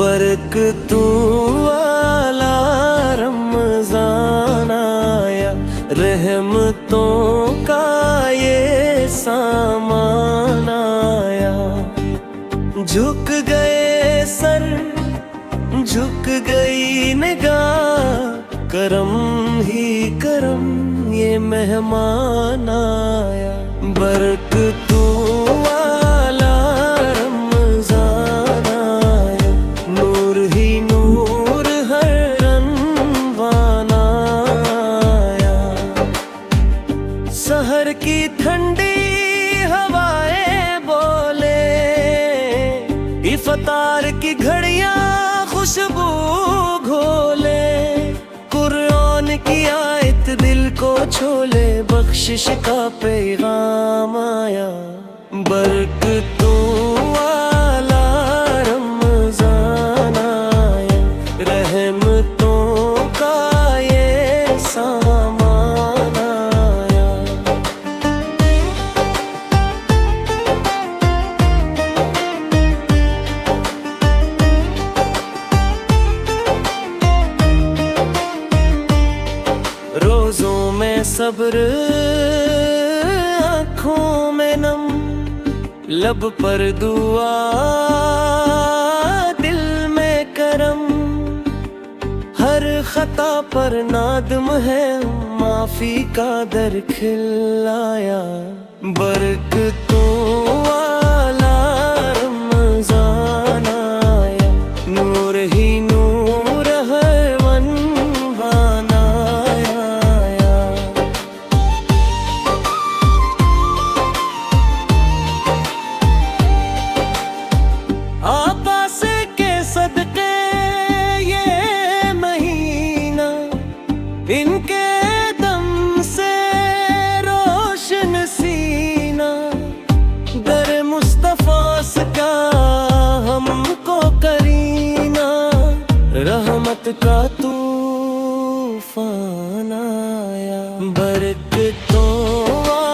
बरकतों वाला रमज़ान आया, रहमतों का ये सामान आया। झुक गए सर, झुक गई निगाह, करम ही करम ये मेहमान आया। बरकतों वाला रमज़ान आया, नूर ही नूर हर रंगवान आया। सहर की ठंडी हवाएं बोले, इफ्तार की घड़ियां खुशबू घोले। कुरान की आयत दिल को छोले, बख्शिश का पैगाम आया। बरकतों वाला रमज़ान आया, रहमतों का ये सामान आया। रोज़ों में सब्र, आँखों में नम, लब पर दुआ, दिल में करम। हर खता पर नादम है, माफी का दर खिलाया। बरकतों